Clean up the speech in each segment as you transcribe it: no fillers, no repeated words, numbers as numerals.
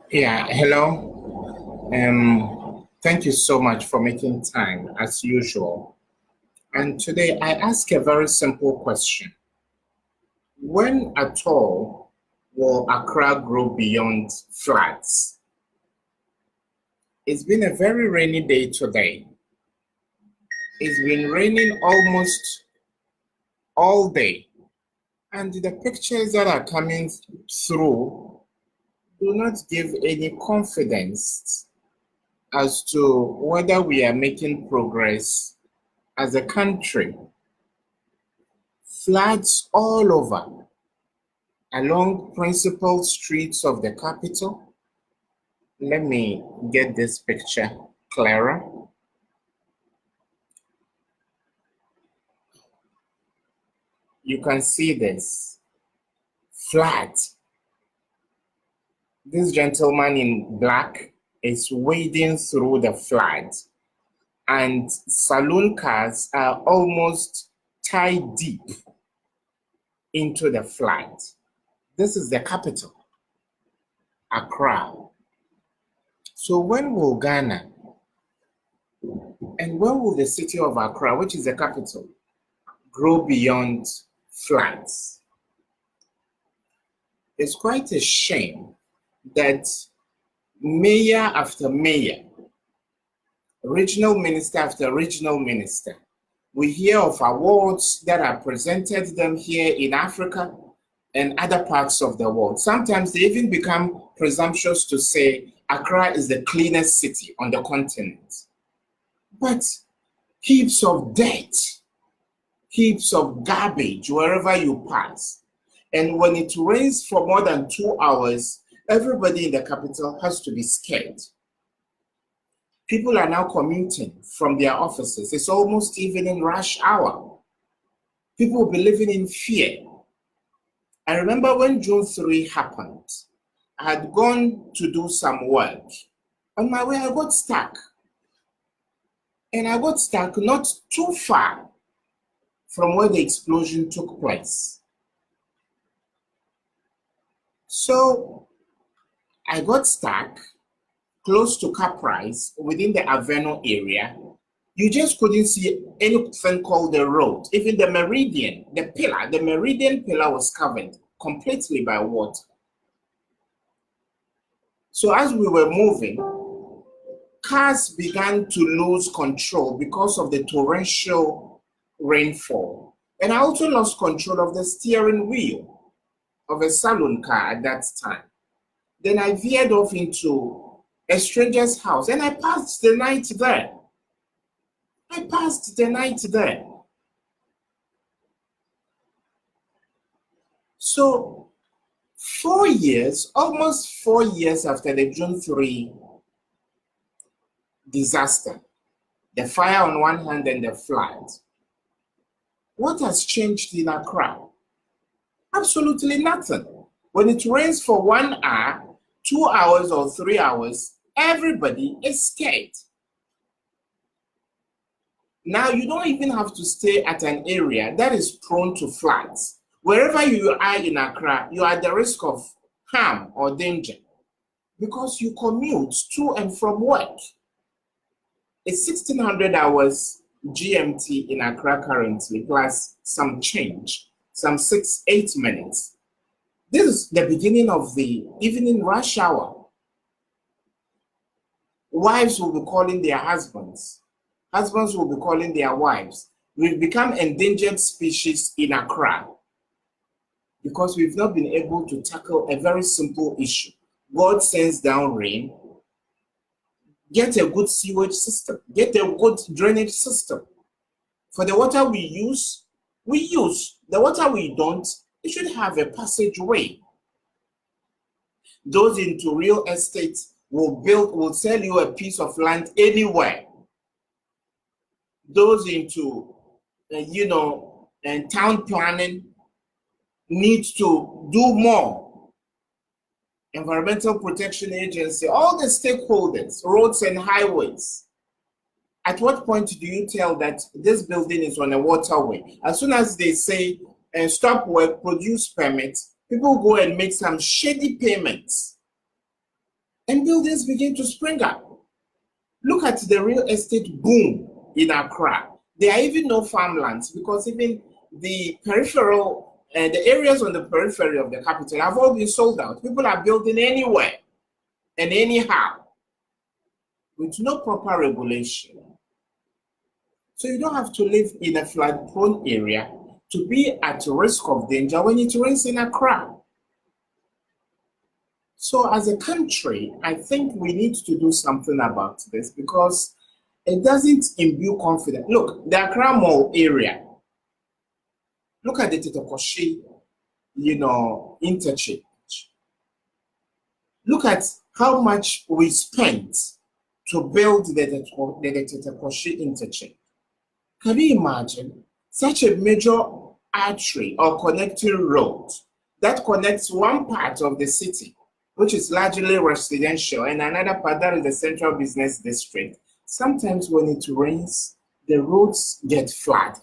Yeah, hello. Thank you so much for making time as usual. And today I ask a very simple question. When at all will Accra grow beyond floods? It's been a very rainy day today. It's been raining almost all day. And the pictures that are coming through do not give any confidence as to whether we are making progress as a country. Floods all over along principal streets of the capital. Let me get this picture clearer. You can see this flood. This gentleman in black is wading through the flood, and saloon cars are almost tied deep into the flood. This is the capital, Accra. So when will Ghana and when will the city of Accra, which is the capital, grow beyond floods? It's quite a shame that mayor after mayor, regional minister after regional minister, we hear of awards that are presented them here in Africa and other parts of the world. Sometimes they even become presumptuous to say Accra is the cleanest city on the continent. But heaps of dirt, heaps of garbage wherever you pass. And when it rains for more than 2 hours, everybody in the capital has to be scared. People are now commuting from their offices. It's almost evening rush hour. People will be living in fear. I remember when June 3 happened, I had gone to do some work. On my way, I got stuck. And I got stuck not too far from where the explosion took place. So I got stuck close to Caprice within the Aveno area. You just couldn't see anything called the road. Even the meridian, the meridian pillar was covered completely by water. So as we were moving, cars began to lose control because of the torrential rainfall. And I also lost control of the steering wheel of a saloon car at that time. Then I veered off into a stranger's house and I passed the night there. So 4 years, almost 4 years after the June 3 disaster, the fire on one hand and the flood, what has changed in Accra? Absolutely nothing. When it rains for 1 hour, 2 hours or 3 hours, everybody is scared. Now you don't even have to stay at an area that is prone to floods. Wherever you are in Accra, you are at the risk of harm or danger because you commute to and from work. It's 1600 hours GMT in Accra currently, plus some change, some 8 minutes. This is the beginning of the evening rush hour. Wives will be calling their husbands. Husbands will be calling their wives. We've become endangered species in Accra because we've not been able to tackle a very simple issue. God sends down rain. Get a good sewage system. Get a good drainage system. For the water we use. The water we don't, it should have a passageway. Those into real estate will sell you a piece of land anywhere. Those into, town planning need to do more. Environmental Protection Agency, all the stakeholders, roads and highways. At what point do you tell that this building is on a waterway? As soon as they say, stop work, produce permits, people go and make some shady payments. and buildings begin to spring up. Look at the real estate boom in Accra. There are even no farmlands because even the peripheral, the areas on the periphery of the capital have all been sold out. People are building anywhere and anyhow with no proper regulation. So you don't have to live in a flood-prone area to be at risk of danger when it rains in Accra. So as a country, I think we need to do something about this because it doesn't imbue confidence. Look, the Accra Mall area, look at the Tetokoshi, interchange. Look at how much we spent to build the Tetokoshi interchange. Can you imagine such a major artery or connecting road that connects one part of the city, which is largely residential, and another part that is the central business district? Sometimes when it rains, the roads get flooded.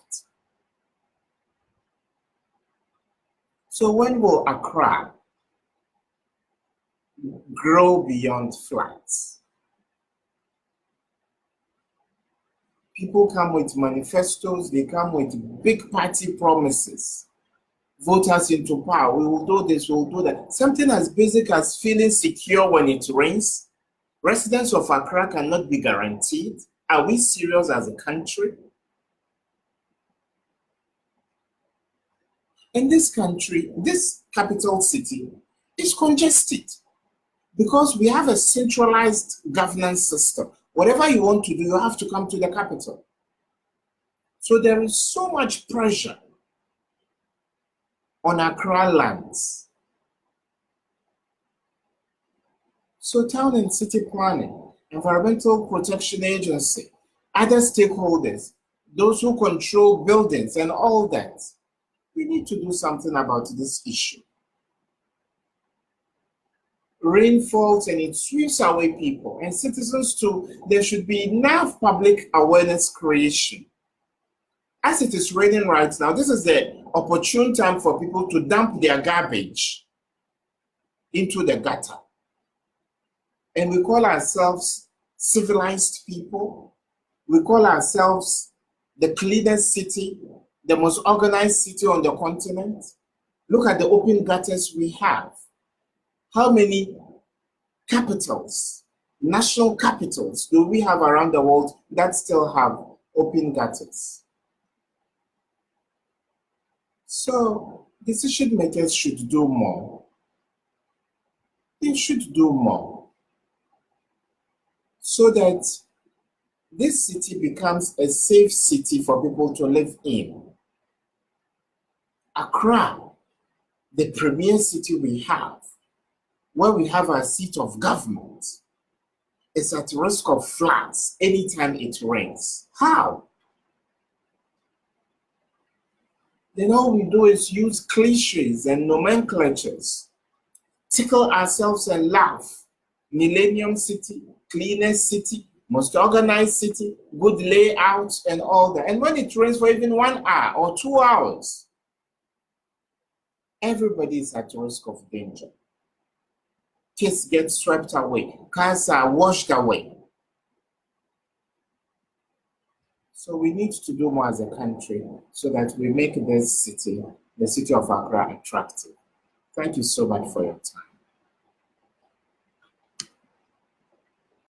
So when will Accra grow beyond floods? People come with manifestos, they come with big party promises. Vote us into power, we will do this, we will do that. Something as basic as feeling secure when it rains. Residents of Accra cannot be guaranteed. Are we serious as a country? In this country, this capital city is congested because we have a centralized governance system. Whatever you want to do, you have to come to the capital. So there is so much pressure on Accra lands. So town and city planning, Environmental Protection Agency, other stakeholders, those who control buildings and all that, we need to do something about this issue. Rain falls and it sweeps away people and citizens too. There should be enough public awareness creation. As it is raining right now, this is the opportune time for people to dump their garbage into the gutter. And we call ourselves civilized people. We call ourselves the cleanest city, the most organized city on the continent. Look at the open gutters we have. How many capitals, national capitals, do we have around the world that still have open gutters? So decision makers should do more. They should do more so that this city becomes a safe city for people to live in. Accra, the premier city we have, where we have our seat of government, is at risk of floods anytime it rains. How? Then all we do is use cliches and nomenclatures, tickle ourselves and laugh. Millennium City, cleanest city, most organized city, good layout and all that. And when it rains for even 1 hour or 2 hours, everybody is at risk of danger. Kids get swept away, cars are washed away. So we need to do more as a country so that we make this city, the city of Accra, attractive. Thank you so much for your time.